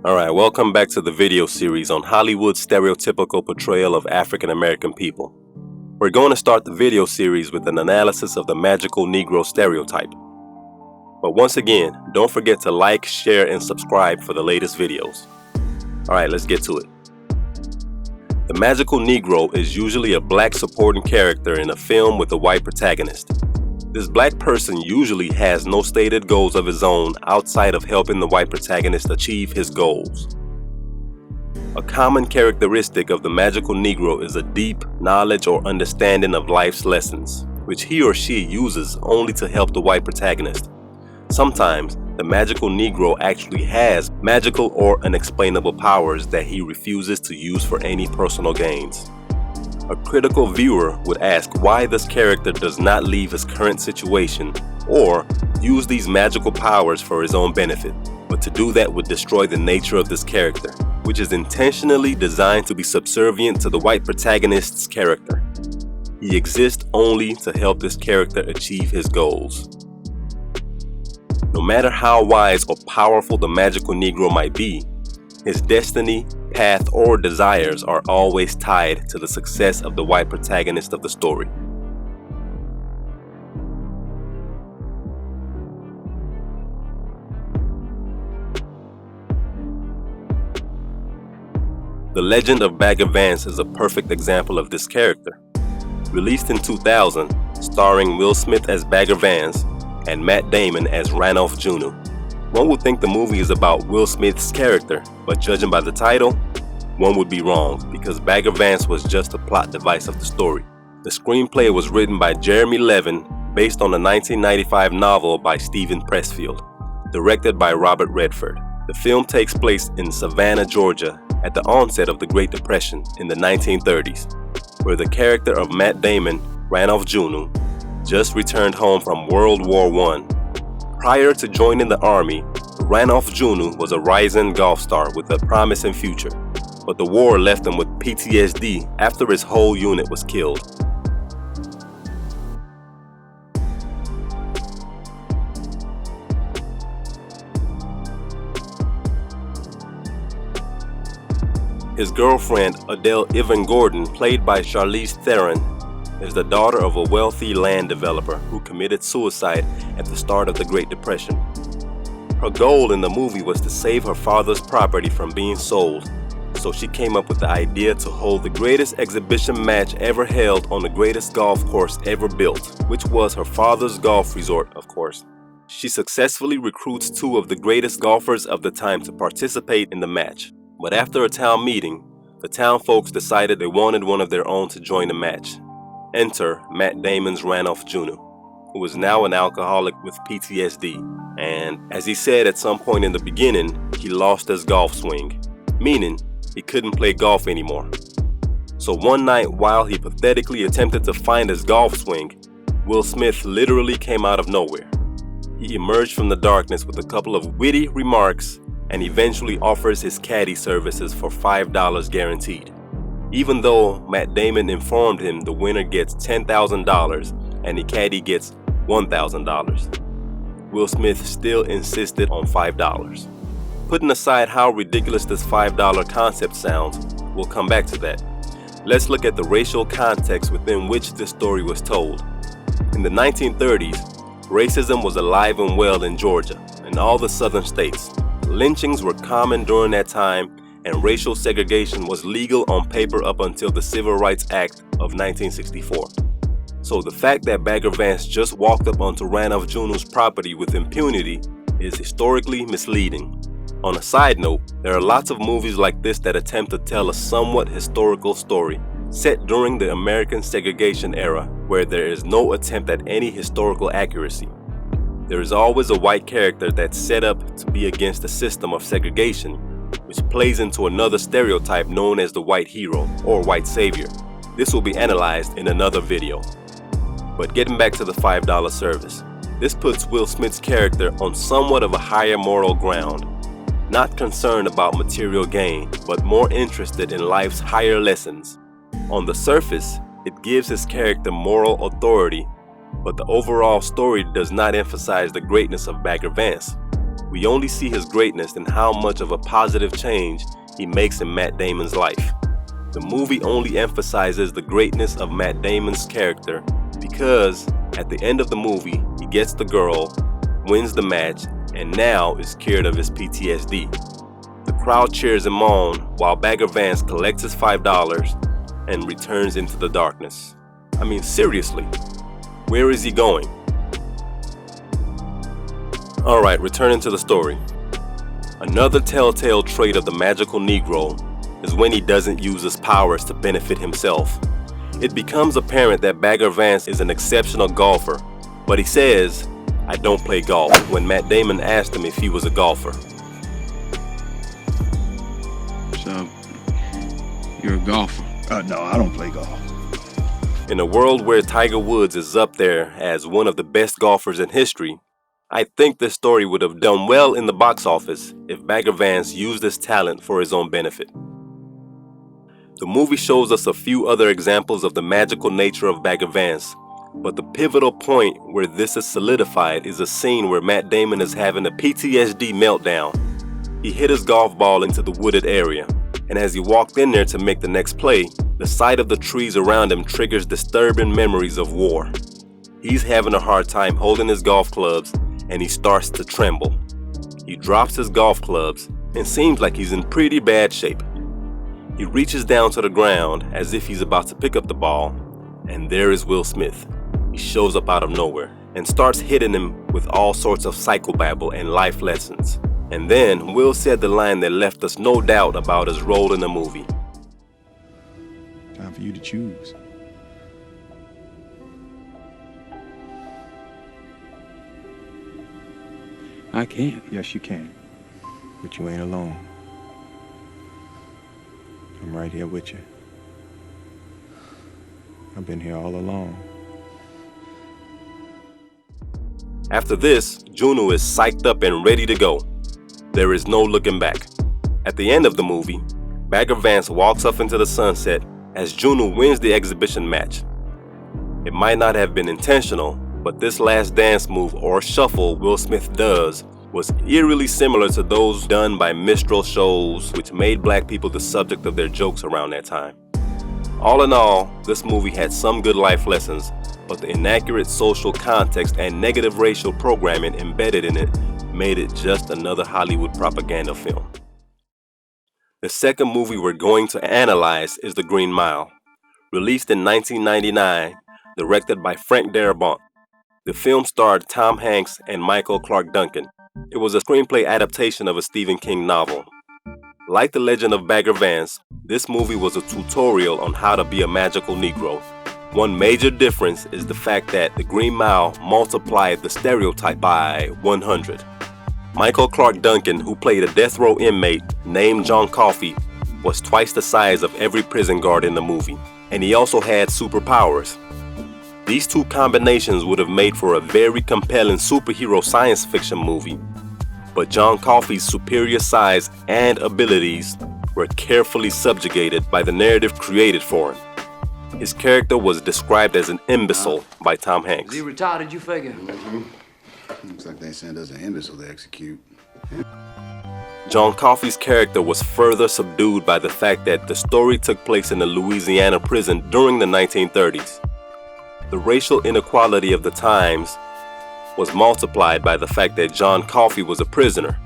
Alright, welcome back to the video series on Hollywood's stereotypical portrayal of African American people. We're going to start the video series with an analysis of the Magical Negro stereotype. But once again, don't forget to like, share, and subscribe for the latest videos. Alright, let's get to it. The Magical Negro is usually a black supporting character in a film with a white protagonist. This black person usually has no stated goals of his own outside of helping the white protagonist achieve his goals. A common characteristic of the Magical Negro is a deep knowledge or understanding of life's lessons, which he or she uses only to help the white protagonist. Sometimes, the Magical Negro actually has magical or unexplainable powers that he refuses to use for any personal gains. A critical viewer would ask why this character does not leave his current situation or use these magical powers for his own benefit, but to do that would destroy the nature of this character, which is intentionally designed to be subservient to the white protagonist's character. He exists only to help this character achieve his goals. No matter how wise or powerful the Magical Negro might be, his destiny, path, or desires are always tied to the success of the white protagonist of the story. The Legend of Bagger Vance is a perfect example of this character. Released in 2000, starring Will Smith as Bagger Vance and Matt Damon as Ranulph Jr. One would think the movie is about Will Smith's character, but judging by the title, one would be wrong because Bagger Vance was just a plot device of the story. The screenplay was written by Jeremy Levin based on a 1995 novel by Stephen Pressfield, directed by Robert Redford. The film takes place in Savannah, Georgia at the onset of the Great Depression in the 1930s, where the character of Matt Damon, Ranulph Jr., just returned home from World War I. Prior to joining the Army, Ranulph Jr. was a rising golf star with a promising future, but the war left him with PTSD after his whole unit was killed. His girlfriend, Adele Evan Gordon, played by Charlize Theron, is the daughter of a wealthy land developer who committed suicide at the start of the Great Depression. Her goal in the movie was to save her father's property from being sold, so she came up with the idea to hold the greatest exhibition match ever held on the greatest golf course ever built, which was her father's golf resort, of course. She successfully recruits two of the greatest golfers of the time to participate in the match, but after a town meeting, the town folks decided they wanted one of their own to join the match. Enter Matt Damon's Ranulph Jr., who is now an alcoholic with PTSD, and as he said at some point in the beginning, he lost his golf swing, meaning he couldn't play golf anymore. So one night while he pathetically attempted to find his golf swing, Will Smith literally came out of nowhere. He emerged from the darkness with a couple of witty remarks and eventually offers his caddy services for $5 guaranteed. Even though Matt Damon informed him the winner gets $10,000 and the caddy gets $1,000, Will Smith still insisted on $5. Putting aside how ridiculous this $5 concept sounds, we'll come back to that. Let's look at the racial context within which this story was told. In the 1930s, racism was alive and well in Georgia and all the southern states. Lynchings were common during that time, and racial segregation was legal on paper up until the Civil Rights Act of 1964. So the fact that Bagger Vance just walked up onto Ranulph Jr.'s property with impunity is historically misleading. On a side note, there are lots of movies like this that attempt to tell a somewhat historical story, set during the American segregation era, where there is no attempt at any historical accuracy. There is always a white character that's set up to be against the system of segregation, which plays into another stereotype known as the white hero or white savior. This will be analyzed in another video. But getting back to the $5 service, this puts Will Smith's character on somewhat of a higher moral ground, not concerned about material gain, but more interested in life's higher lessons. On the surface, it gives his character moral authority, but the overall story does not emphasize the greatness of Bagger Vance. We only see his greatness and how much of a positive change he makes in Matt Damon's life. The movie only emphasizes the greatness of Matt Damon's character because at the end of the movie, he gets the girl, wins the match, and now is cured of his PTSD. The crowd cheers him on while Bagger Vance collects his $5 and returns into the darkness. I mean, seriously, where is he going? Alright, returning to the story. Another telltale trait of the Magical Negro is when he doesn't use his powers to benefit himself. It becomes apparent that Bagger Vance is an exceptional golfer, but he says, "I don't play golf," when Matt Damon asked him if he was a golfer. So, you're a golfer? No, I don't play golf. In a world where Tiger Woods is up there as one of the best golfers in history, I think this story would have done well in the box office if Bagger Vance used his talent for his own benefit. The movie shows us a few other examples of the magical nature of Bagger Vance, but the pivotal point where this is solidified is a scene where Matt Damon is having a PTSD meltdown. He hit his golf ball into the wooded area, and as he walked in there to make the next play, the sight of the trees around him triggers disturbing memories of war. He's having a hard time holding his golf clubs, and he starts to tremble. He drops his golf clubs and seems like he's in pretty bad shape. He reaches down to the ground as if he's about to pick up the ball, and there is Will Smith. He shows up out of nowhere and starts hitting him with all sorts of psychobabble and life lessons. And then Will said the line that left us no doubt about his role in the movie. Time for you to choose. I can't. Yes, you can. But you ain't alone. I'm right here with you. I've been here all along. After this, Juno is psyched up and ready to go. There is no looking back. At the end of the movie, Bagger Vance walks off into the sunset as Juno wins the exhibition match. It might not have been intentional, but this last dance move or shuffle Will Smith does was eerily similar to those done by minstrel shows which made black people the subject of their jokes around that time. All in all, this movie had some good life lessons, but the inaccurate social context and negative racial programming embedded in it made it just another Hollywood propaganda film. The second movie we're going to analyze is The Green Mile. Released in 1999, directed by Frank Darabont. The film starred Tom Hanks and Michael Clark Duncan. It was a screenplay adaptation of a Stephen King novel. Like The Legend of Bagger Vance, this movie was a tutorial on how to be a magical Negro. One major difference is the fact that The Green Mile multiplied the stereotype by 100. Michael Clark Duncan, who played a death row inmate named John Coffey, was twice the size of every prison guard in the movie, and he also had superpowers. These two combinations would have made for a very compelling superhero science fiction movie, but John Coffey's superior size and abilities were carefully subjugated by the narrative created for him. His character was described as an imbecile by Tom Hanks. Is he retarded, you figure? Looks like they send us an imbecile to execute. John Coffey's character was further subdued by the fact that the story took place in a Louisiana prison during the 1930s. The racial inequality of the times was multiplied by the fact that John Coffey was a prisoner.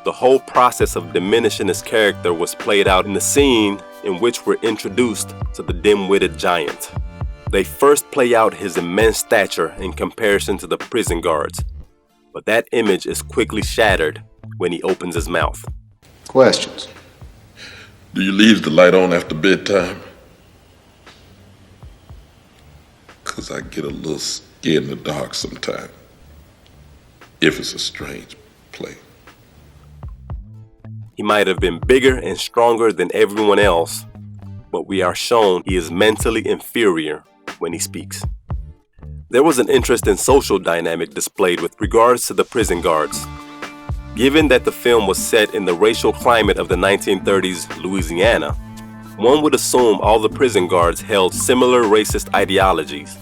The whole process of diminishing his character was played out in the scene in which we're introduced to the dim-witted giant. They first play out his immense stature in comparison to the prison guards, but that image is quickly shattered when he opens his mouth. Questions? Do you leave the light on after bedtime? 'Cause I get a little scared in the dark sometimes, if it's a strange play. He might have been bigger and stronger than everyone else, but we are shown he is mentally inferior when he speaks. There was an interesting social dynamic displayed with regards to the prison guards. Given that the film was set in the racial climate of the 1930s Louisiana, one would assume all the prison guards held similar racist ideologies,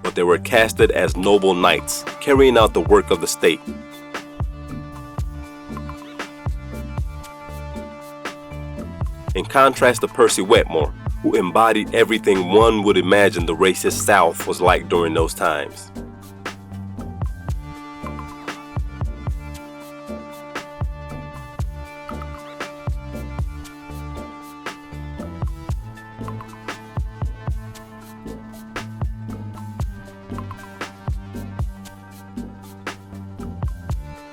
but they were casted as noble knights, carrying out the work of the state. in contrast to Percy Wetmore, who embodied everything one would imagine the racist South was like during those times.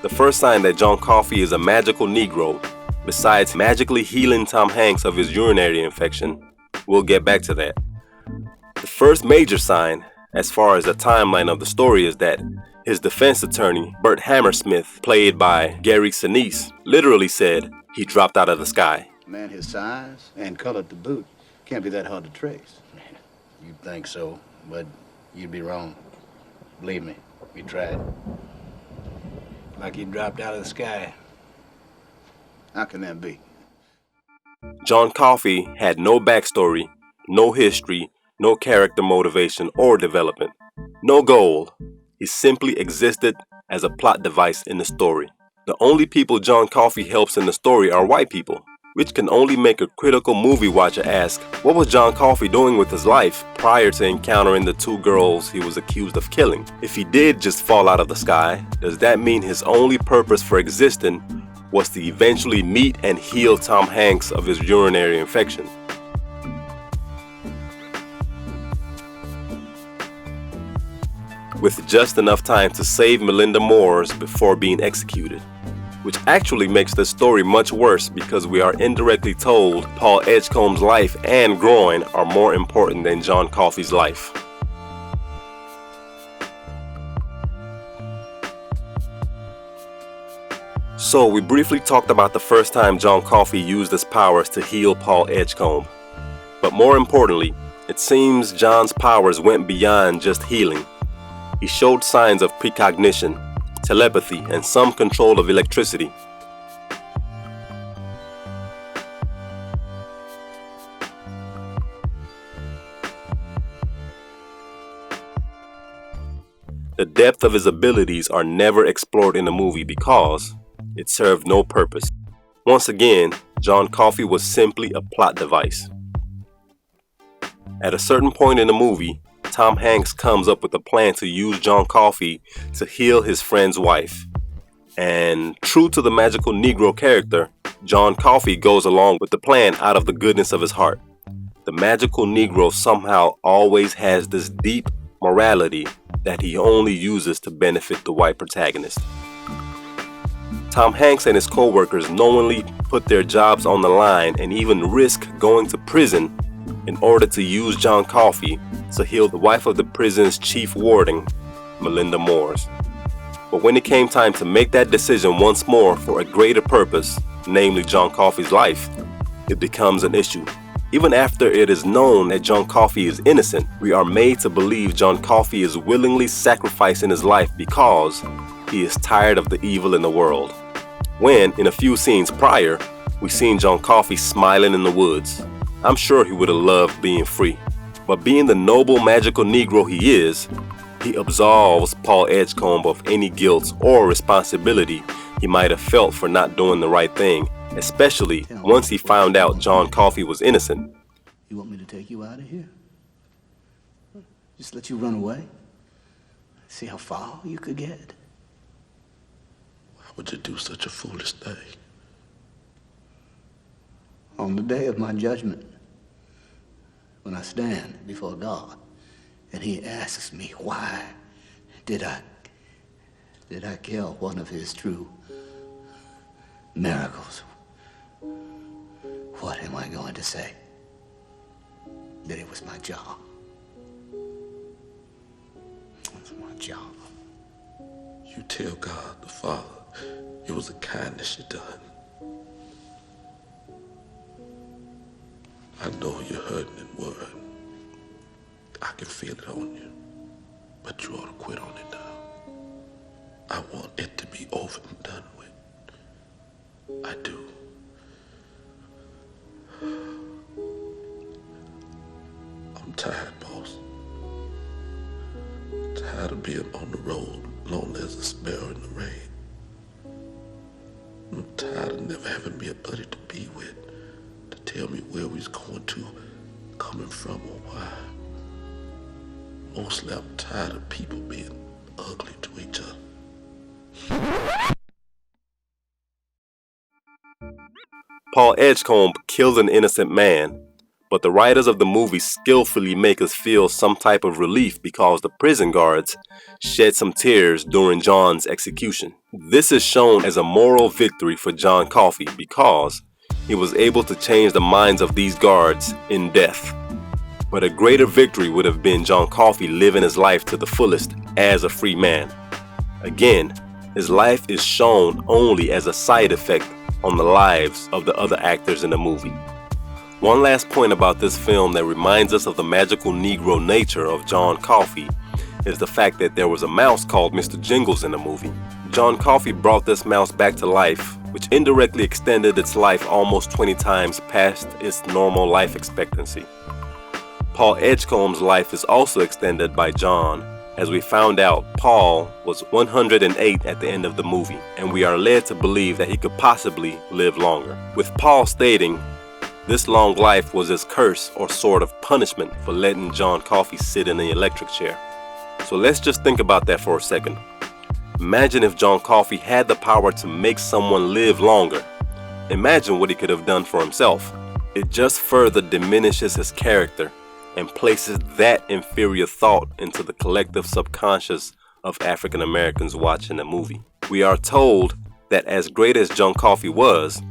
The first sign that John Coffey is a magical Negro, besides magically healing Tom Hanks of his urinary infection, we'll get back to that. The first major sign, as far as the timeline of the story, is that his defense attorney, Bert Hammersmith, played by Gary Sinise, literally said he dropped out of the sky. Man, his size and color to boot can't be that hard to trace. You'd think so, but you'd be wrong. Believe me, we tried. Like he dropped out of the sky. How can that be? John Coffey had no backstory, no history, no character motivation or development, no goal. He simply existed as a plot device in the story. The only people John Coffey helps in the story are white people, which can only make a critical movie watcher ask, what was John Coffey doing with his life prior to encountering the two girls he was accused of killing? If he did just fall out of the sky, does that mean his only purpose for existing was to eventually meet and heal Tom Hanks of his urinary infection? With just enough time to save Melinda Moores before being executed. Which actually makes the story much worse because we are indirectly told Paul Edgecombe's life and groin are more important than John Coffey's life. So we briefly talked about the first time John Coffey used his powers to heal Paul Edgecombe. But more importantly, it seems John's powers went beyond just healing. He showed signs of precognition, telepathy, and some control of electricity. The depth of his abilities are never explored in the movie because it served no purpose. Once again, John Coffey was simply a plot device. At a certain point in the movie, Tom Hanks comes up with a plan to use John Coffey to heal his friend's wife. And true to the Magical Negro character, John Coffey goes along with the plan out of the goodness of his heart. The Magical Negro somehow always has this deep morality that he only uses to benefit the white protagonist. Tom Hanks and his co-workers knowingly put their jobs on the line and even risk going to prison in order to use John Coffey to heal the wife of the prison's chief warden, Melinda Moores. But when it came time to make that decision once more for a greater purpose, namely John Coffey's life, it becomes an issue. Even after it is known that John Coffey is innocent, we are made to believe John Coffey is willingly sacrificing his life because he is tired of the evil in the world. When, in a few scenes prior, we seen John Coffey smiling in the woods. I'm sure he would have loved being free. But being the noble magical Negro he is, he absolves Paul Edgecombe of any guilt or responsibility he might have felt for not doing the right thing, especially once he found out John Coffey was innocent. You want me to take you out of here? Just let you run away? See how far you could get? Why would you do such a foolish thing? On the day of my judgment, when I stand before God, and he asks me, why did I kill one of his true miracles? What am I going to say? That it was my job. It's my job. You tell God the Father it was a kindness you done. I know you're hurting and worried. I can feel it on you. But you ought to quit on it now. I want it to be over and done with. I do. I'm tired, boss. Tired of being on the road, lonely as a sparrow in the rain. I'm tired of never having me a buddy to be with, to tell me where we's going to, coming from, or why. Mostly I'm tired of people being ugly to each other. Paul Edgecombe kills an innocent man, but the writers of the movie skillfully make us feel some type of relief because the prison guards shed some tears during John's execution. This is shown as a moral victory for John Coffey because he was able to change the minds of these guards in death. But a greater victory would have been John Coffey living his life to the fullest as a free man. Again, his life is shown only as a side effect on the lives of the other actors in the movie. One last point about this film that reminds us of the magical Negro nature of John Coffey is the fact that there was a mouse called Mr. Jingles in the movie. John Coffey brought this mouse back to life, which indirectly extended its life almost 20 times past its normal life expectancy. Paul Edgecombe's life is also extended by John. As we found out, Paul was 108 at the end of the movie, and we are led to believe that he could possibly live longer. With Paul stating this long life was his curse or sort of punishment for letting John Coffey sit in the electric chair. So let's just think about that for a second. Imagine if John Coffey had the power to make someone live longer. Imagine what he could have done for himself. It just further diminishes his character and places that inferior thought into the collective subconscious of African Americans watching the movie. We are told that as great as John Coffey was,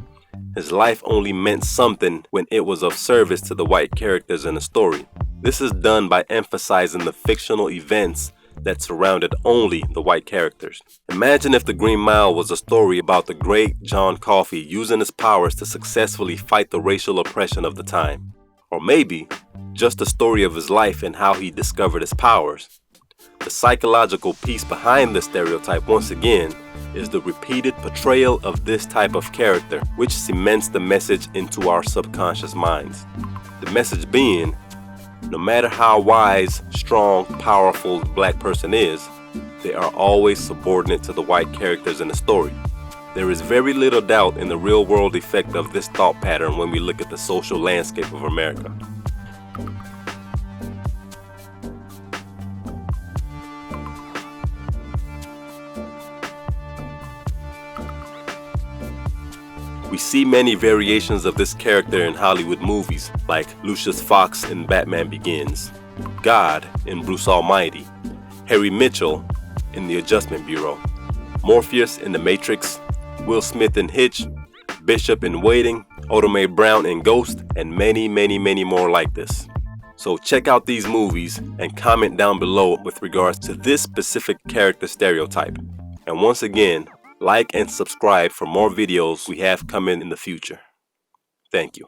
his life only meant something when it was of service to the white characters in the story. This is done by emphasizing the fictional events that surrounded only the white characters. Imagine if The Green Mile was a story about the great John Coffey using his powers to successfully fight the racial oppression of the time. Or maybe just the story of his life and how he discovered his powers. The psychological piece behind the stereotype, once again, is the repeated portrayal of this type of character, which cements the message into our subconscious minds. The message being, no matter how wise, strong, powerful the black person is, they are always subordinate to the white characters in the story. There is very little doubt in the real-world effect of this thought pattern when we look at the social landscape of America. We see many variations of this character in Hollywood movies, like Lucius Fox in Batman Begins, God in Bruce Almighty, Harry Mitchell in The Adjustment Bureau, Morpheus in The Matrix, Will Smith in Hitch, Bishop in Waiting, Oda Mae Brown in Ghost, and many, many, many more like this. So check out these movies and comment down below with regards to this specific character stereotype. And once again, like and subscribe for more videos we have coming in the future. Thank you.